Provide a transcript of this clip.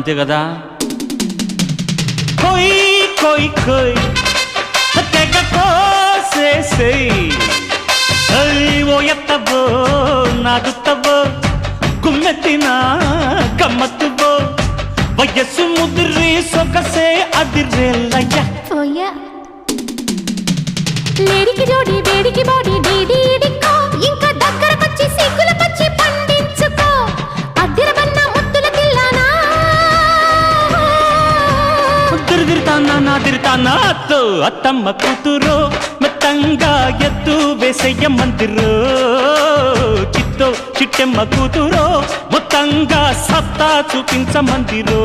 అంతే కదా. కొయ్ కొయ్ కొయ్ తెగ కోసేసేయ్ ఓ ఎత్తవో నాదుత్తవో గుమ్మెత్తిన గమ్మత్తువో వయస్సు ముదిరి సొగసే అదిరేలయ్య లేడికి జోడి వేడికి బాడీ డీడీ డిక్కో ఇంకా దగ్గరకొచ్చి సిగ్గుల పచ్చి పండించుకో అద్దిరబన్న ముద్దుల తిల్లానా తిరిగితానా నా తిరితానా అత్తో అత్తమ్మ కూతురో మెత్తంగా ఎత్తు వేసయ్య మందిరో చిట్టో చిట్టెమ్మ కూతురో మొత్తంగా సత్తా చూపించమందిరో.